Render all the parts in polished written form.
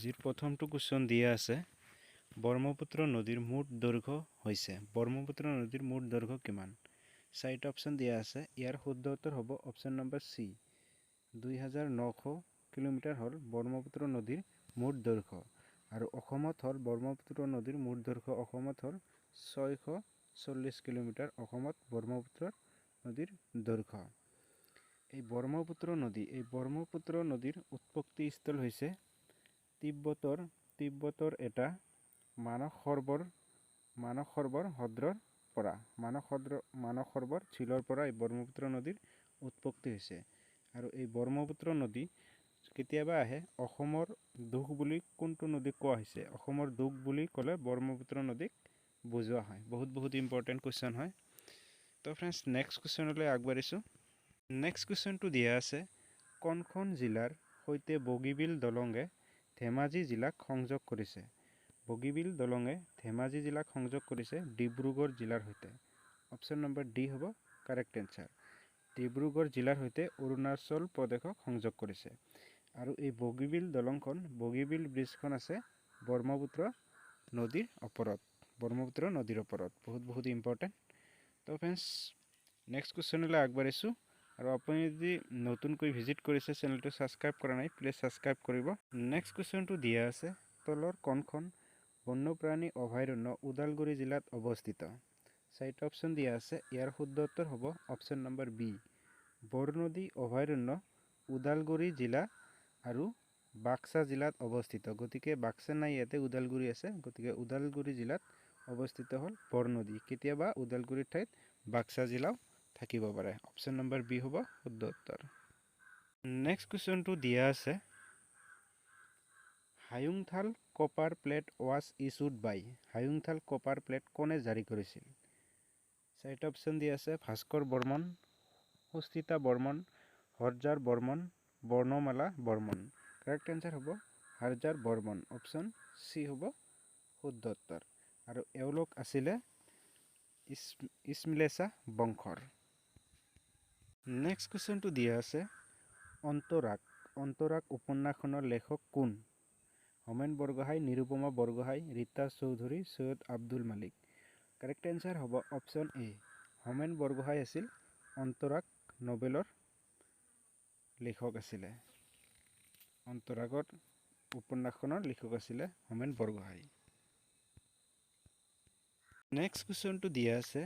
আজিৰ প্ৰথমটো কুৱেশ্যন দিয়া আছে ব্ৰহ্মপুত্ৰ নদীৰ মুঠ দৈৰ্ঘ্য হৈছে ব্ৰহ্মপুত্ৰ নদীৰ মুঠ দৈৰ্ঘ্য কিমান? চাৰিটা অপশ্যন দিয়া আছে। ইয়াৰ শুদ্ধ উত্তৰ হ'ব অপশ্যন নম্বৰ চি 2900 কিলোমিটাৰ হ'ল ব্ৰহ্মপুত্ৰ নদীৰ মুঠ দৈৰ্ঘ্য আৰু অসমত হ'ল ব্ৰহ্মপুত্ৰ নদীৰ মুঠ দৈৰ্ঘ্য অসমত হ'ল 640 কিলোমিটাৰ অসমত ব্ৰহ্মপুত্ৰ নদীৰ দৈৰ্ঘ্য। এই ব্ৰহ্মপুত্ৰ নদীৰ উৎপত্তি স্থল হৈছে তিব্বতৰ এটা মানস সৰোবৰ হ্ৰদৰ পৰা মানস সৰোবৰ ঝিলৰ পৰা এই ব্ৰহ্মপুত্ৰ নদীৰ উৎপত্তি হৈছে আৰু এই ব্ৰহ্মপুত্ৰ নদী কেতিয়াবা আহে অসমৰ দুখ বুলি কোনটো নদীক কোৱা হৈছে? অসমৰ দুখ বুলি ক'লে ব্ৰহ্মপুত্ৰ নদীক বুজোৱা হয়। বহুত ইম্পৰ্টেণ্ট কুৱেশ্যন হয়। তো ফ্ৰেণ্ডছ নেক্সট কুৱেশ্যনলৈ আগবাঢ়িছোঁ। নেক্সট কুৱেশ্যনটো দিয়া আছে কোনখন জিলাৰ সৈতে বগীবিল দলঙে ধেমাজি জিলাক সংযোগ কৰিছে? বগীবিল দলঙে ধেমাজি জিলাক সংযোগ কৰিছে ডিব্ৰুগড় জিলাৰ সৈতে। অপশ্যন নম্বৰ ডি হ'ব কাৰেক্ট এনচাৰ। ডিব্ৰুগড় জিলাৰ সৈতে অৰুণাচল প্ৰদেশক সংযোগ কৰিছে আৰু এই বগীবিল দলংখন বগীবিল ব্ৰিজখন আছে ব্ৰহ্মপুত্ৰ নদীৰ ওপৰত। বহুত ইম্পৰ্টেণ্ট। তো ফ্ৰেণ্ডছ নেক্সট কুৱেশ্যনলৈ আগবাঢ়িছোঁ আৰু আপুনি যদি নতুনকৈ ভিজিট কৰিছে চেনেলটো ছাবস্ক্ৰাইব কৰা নাই প্লিজ ছাবস্ক্ৰাইব কৰিব। নেক্সট কুৱেশ্যনটো দিয়া আছে তলৰ কোনখন বন্যপ্ৰাণী অভয়াৰণ্য ওদালগুৰি জিলাত অৱস্থিত? চাৰিটা অপশ্যন দিয়া আছে। ইয়াৰ শুদ্ধ উত্তৰ হ'ব অপশ্যন নম্বৰ বি বৰনদী অভয়াৰণ্য ওদালগুৰি জিলা আৰু বাক্সা জিলাত অৱস্থিত। গতিকে বাক্সা নাই, ইয়াতে ওদালগুৰি আছে, গতিকে ওদালগুৰি জিলাত অৱস্থিত হ'ল বৰনদী। কেতিয়াবা ওদালগুৰিৰ ঠাইত বাক্সা জিলাও থাকিব পাৰে। অপশ্যন নম্বৰ বি হ'ব শুদ্ধ উত্তৰ। নেক্সট কুৱেশ্যনটো দিয়া আছে Hayunthal copper plate was issued by. Hayunthal copper plate কোনে জাৰি কৰিছিল? চাৰিটা অপশ্যন দিয়া আছে। ভাস্কৰ বৰ্মন, সুস্থিতা বৰ্মন, হৰজাৰ বৰ্মন, বৰ্ণমালা বৰ্মন। কাৰেক্ট এনচাৰ হ'ব হৰজাৰ বৰ্মন। অপশ্যন চি হ'ব শুদ্ধ উত্তৰ। আৰু এওঁলোক আছিলে ইছমিলেছা বংশৰ। নেক্সট কুৱেশ্যনটো দিয়া আছে অন্তৰাগ উপন্যাসখনৰ লেখক কোন? হোমেন বৰগোহাঁই, নিৰুপমা বৰগোহাঁই, ৰীতা চৌধুৰী, সৈয়দ আব্দুল মালিক। কাৰেক্ট এনচাৰ হ'ব অপশ্যন এ হোমেন বৰগোহাঁই আছিল অন্তৰাগ নবেলৰ লেখক আছিলে। অন্তৰাগৰ উপন্যাসখনৰ লেখক আছিলে হোমেন বৰগোহাঁই। নেক্সট কুৱেশ্যনটো দিয়া আছে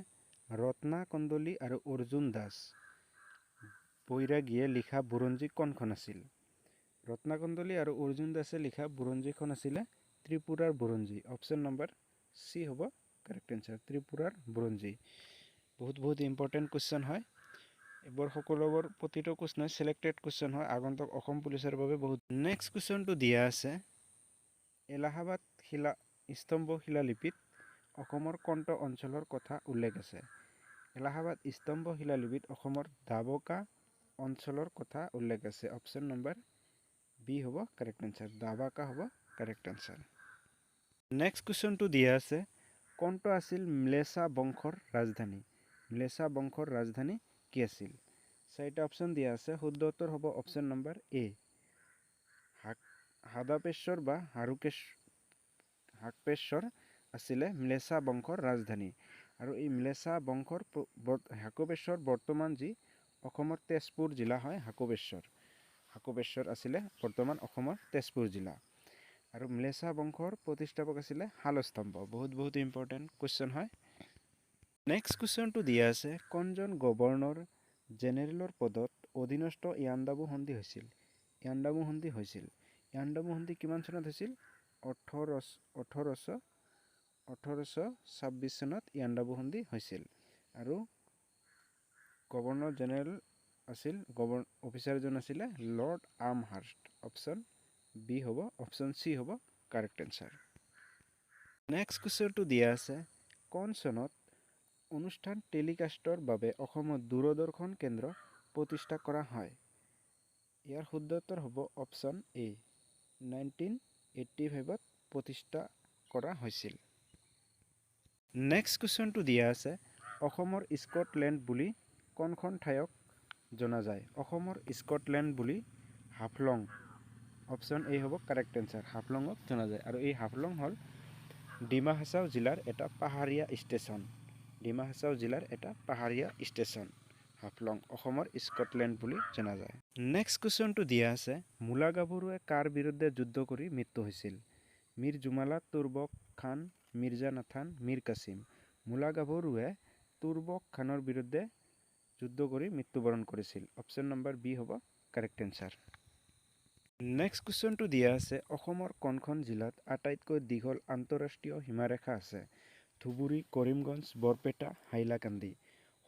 ৰত্না কন্দলী আৰু অৰ্জুন দাস বৈৰাগীয়ে লিখা বুৰঞ্জী কোনখন আছিল? ৰত্না কন্দলী আৰু অৰ্জুন দাসে লিখা বুৰঞ্জীখন আছিলে ত্ৰিপুৰাৰ বুৰঞ্জী। অপশ্যন নম্বৰ চি হ'ব কাৰেক্ট এনচাৰ, ত্ৰিপুৰাৰ বুৰঞ্জী। বহুত ইম্পৰ্টেণ্ট কুৱেশ্যন হয়। এইবোৰ সকলোবোৰ প্ৰতিটো কুৱেশ্যন চিলেক্টেড কুৱেশ্যন হয় আগন্তুক অসম পুলিচৰ বাবে বহুত। নেক্সট কুৱেশ্যনটো দিয়া আছে এলাহাবাদ স্তম্ভ শিলালিপিত অসমৰ কোনটো অঞ্চলৰ কথা উল্লেখ আছে? এলাহাবাদ স্তম্ভ শিলালিপিত অসমৰ দাবকা অঞ্চলৰ কথা উল্লেখ আছে। অপশ্যন নম্বৰ বি হ'ব কাৰেক্ট এনচাৰ, দাবাকা হ'ব কাৰেক্ট এনচাৰ। নেক্সট কুৱেশ্যনটো দিয়া আছে কোনটো আছিল ম্লেছা বংশৰ ৰাজধানী? ম্লেছা বংশৰ ৰাজধানী কি আছিল? চাৰিটা অপশ্যন দিয়া আছে। শুদ্ধ উত্তৰ হ'ব অপশ্যন নম্বৰ এ হাদাপেশ্বৰ বা হাকপেশ্বৰ আছিলে ম্লেছা বংশৰ ৰাজধানী। আৰু এই ম্লেছা বংশৰ হাকপেশ্বৰ বৰ্তমান যি অসমৰ তেজপুৰ জিলা হয় হাকপেশ্বৰ আছিলে বৰ্তমান অসমৰ তেজপুৰ জিলা। আৰু ম্লেছা বংশৰ প্ৰতিষ্ঠাপক আছিলে শালস্তম্ভ। বহুত ইম্পৰ্টেণ্ট কুৱেশ্যন হয়। নেক্সট কুৱেশ্যনটো দিয়া আছে কোনজন গভৰ্ণৰ জেনেৰেলৰ পদত অধীনস্থ ইয়াণ্ডাবু সন্ধি হৈছিল? ইয়াণ্ডাবু সন্ধি কিমান চনত হৈছিল? 1826 চনত ইয়াণ্ডাবু সন্ধি হৈছিল। আৰু গভৰ্ণৰ জেনেৰেল আছিল অফিচাৰজন আছিলে লৰ্ড আমহাৰ্ষ্ট। অপশ্যন বি হ'ব অপশ্যন চি হ'ব কাৰেক্ট এনচাৰ। নেক্সট কুৱেশ্যনটো দিয়া আছে কোন চনত অনুষ্ঠান টেলিকাষ্টৰ বাবে অসমত দূৰদৰ্শন কেন্দ্ৰ প্ৰতিষ্ঠা কৰা হয়? ইয়াৰ শুদ্ধ উত্তৰ হ'ব অপশ্যন এ 1985ত প্ৰতিষ্ঠা কৰা হৈছিল। নেক্সট কুৱেশ্যনটো দিয়া আছে অসমৰ স্কটলেণ্ড বুলি কোনখন ঠাইক জনা যায়? অসমৰ স্কটলেণ্ড বুলি হাফলং অপশ্যন এ হ'ব কাৰেক্ট এনচাৰ। হাফলঙক জনা যায় আৰু এই হাফলং হ'ল ডিমা হাছাও জিলাৰ এটা পাহাৰীয়া ষ্টেচন। ডিমা হাছাও জিলাৰ এটা পাহাৰীয়া ষ্টেচন হাফলং, অসমৰ স্কটলেণ্ড বুলি জনা যায়। নেক্সট কুৱেশ্যনটো দিয়া আছে, মূলা গাভৰুৱে কাৰ বিৰুদ্ধে যুদ্ধ কৰি মৃত্যু হৈছিল? মীৰ জুমালা, তুৰ্বক খান, মিৰ্জা নাথান, মীৰ কাছিম। মূলা গাভৰুৱে তুৰ্বক খানৰ বিৰুদ্ধে যুদ্ধ কৰি মৃত্যুবৰণ কৰিছিল। অপশ্যন নম্বৰ বি হ'ব কাৰেক্ট এনচাৰ। নেক্সট কুৱেশ্যনটো দিয়া আছে, অসমৰ কোনখন জিলাত আটাইতকৈ দীঘল আন্তঃৰাষ্ট্ৰীয় সীমাৰেখা আছে? ধুবুৰী, কৰিমগঞ্জ, বৰপেটা, হাইলাকান্দি।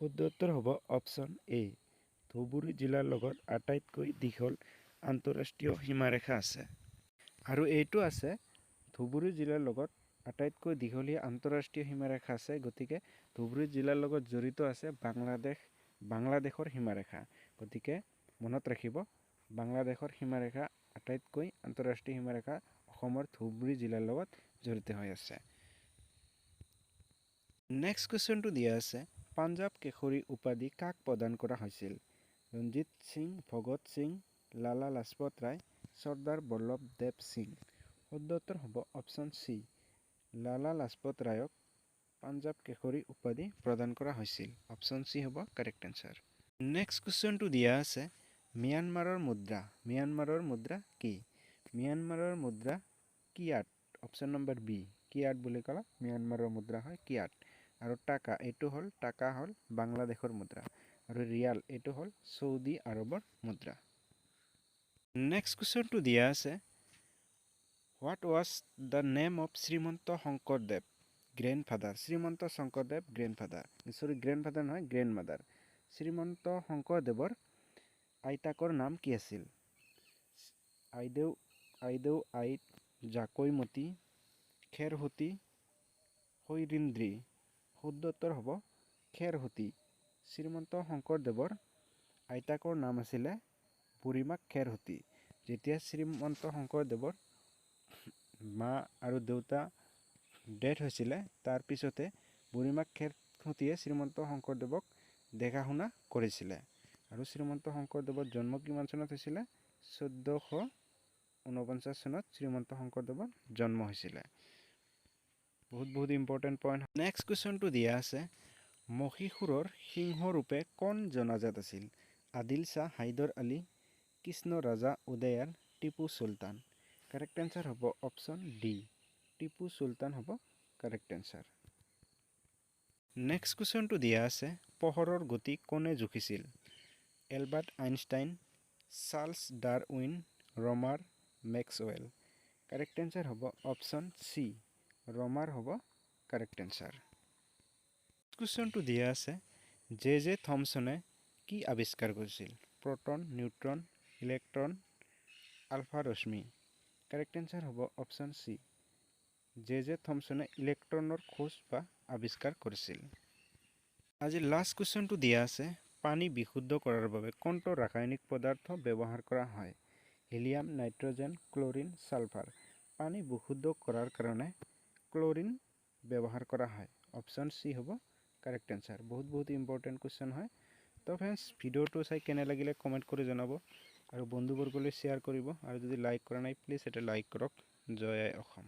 শুদ্ধ উত্তৰ হ'ব অপশ্যন এ। ধুবুৰী জিলাৰ লগত আটাইতকৈ দীঘল আন্তঃৰাষ্ট্ৰীয় সীমাৰেখা আছে। আৰু এইটো আছে ধুবুৰী জিলাৰ লগত আটাইতকৈ দীঘলীয়া আন্তঃৰাষ্ট্ৰীয় সীমাৰেখা আছে, গতিকে ধুবুৰী জিলাৰ লগত জড়িত আছে বাংলাদেশৰ সীমাৰেখা। গতিকে মনত ৰাখিব, বাংলাদেশৰ সীমাৰেখা আটাইতকৈ আন্তঃৰাষ্ট্ৰীয় সীমাৰেখা অসমৰ ধুবুৰী জিলাৰ লগত জড়িত হৈ আছে। নেক্সট কুৱেশ্যনটো দিয়া আছে, পাঞ্জাৱ কেশৰী উপাধি কাক প্ৰদান কৰা হৈছিল? ৰঞ্জিত সিং, ভগত সিং, লালা লাজপত ৰায়, চৰ্দাৰ বল্লভদেৱ সিং। শুদ্ধ উত্তৰ হ'ব অপশ্যন চি, লালা লাজপত ৰায়ক পাঞ্জাৱ কেশৰী উপাধি প্ৰদান কৰা হৈছিল। অপশ্যন চি হ'ব কাৰেক্ট এনচাৰ। নেক্সট কুৱেশ্যনটো দিয়া আছে, ম্যানমাৰৰ মুদ্ৰা কি? ম্যানমাৰৰ মুদ্ৰা kyat. Option number B, kyat বুলি ক'লে ম্যানমাৰৰ মুদ্ৰা হয় কিয়াত। আৰু টাকা হ'ল বাংলাদেশৰ মুদ্ৰা। আৰু ৰিয়াল এইটো হ'ল চৌদি আৰবৰ মুদ্ৰা। নেক্সট কুৱেশ্যনটো দিয়া আছে, what was the name of Srimanta Sankardev grandfather? Srimanta Sankardev grandfather নহয়, গ্ৰেণ্ডমাদাৰ। শ্ৰীমন্ত শংকৰদেৱৰ আইতাকৰ নাম কি আছিল? আইদেউ আইত, জাকৈমতী, খেৰসূতী, শৈৰীন্দ্ৰী। শুদ্ধ উত্তৰ হ'ব খেৰসূতী। শ্ৰীমন্ত শংকৰদেৱৰ আইতাকৰ নাম আছিলে বুঢ়ীমাক খেৰসূতী। যেতিয়া শ্ৰীমন্ত শংকৰদেৱৰ মা আৰু দেউতা ডেথ হৈছিলে, তাৰপিছতে বুঢ়ীমাক খেৰসূতীয়ে শ্ৰীমন্ত শংকৰদেৱক দেখা শুনা কৰিছিলে। আৰু শ্ৰীমন্ত শংকৰদেৱৰ জন্ম কিমান চনত হৈছিলে? 1449 চনত শ্ৰীমন্ত শংকৰদেৱৰ জন্ম হৈছিলে। বহুত ইম্পৰ্টেণ্ট পইণ্ট। নেক্সট কুৱেশ্যনটো দিয়া আছে, মহীশূৰৰ সিংহৰূপে কোন জনাজাত আছিল? আদিল শ্বাহ, হাইদৰ আলী, কৃষ্ণ ৰাজা উদয়াল, টিপু চুলতান। কাৰেক্ট এনচাৰ হ'ব অপশ্যন ডি, টিপু চুলতান হ'ব কাৰেক্ট এনচাৰ। নেক্সট কুৱেশ্যনটো দিয়া আছে, পোহৰৰ গতি কোনে জুখিছিল? Albert Einstein, Charles Darwin, Roemer Maxwell. Correct answer হ'ব অপশ্যন চি, ৰমাৰ হ'ব কাৰেক্ট এনচাৰ। কুৱেশ্যনটো দিয়া আছে, জে থমছনে কি আৱিষ্কাৰ কৰিছিল? প্ৰটন, নিউট্ৰন, ইলেক্ট্ৰন, আলফা ৰশ্মি। কাৰেক্ট এনচাৰ হ'ব অপশ্যন চি, জে থমছনে ইলেক্ট্ৰনৰ খোজ বা আৱিষ্কাৰ কৰিছিল। আজি লাষ্ট কুৱেশ্যনটো দিয়া আছে, পানী বিশুদ্ধ কৰাৰ বাবে কোনটো ৰাসায়নিক পদাৰ্থ ব্যৱহাৰ কৰা হয়? Helium, nitrogen, chlorine, sulphur. পানী বিশুদ্ধ কৰাৰ কাৰণে ক্লৰিন ব্যৱহাৰ কৰা হয়। অপশ্যন চি হ'ব কাৰেক্ট এনচাৰ। বহুত ইম্পৰ্টেণ্ট কুৱেশ্যন হয়। তো ফ্ৰেণ্ডছ, ভিডিঅ'টো চাই কেনে লাগিলে কমেণ্ট কৰি জনাব আৰু বন্ধুবৰ্গলৈ শ্বেয়াৰ কৰিব। আৰু যদি লাইক কৰা নাই, প্লিজ এটা লাইক কৰক। জয় আই অসম।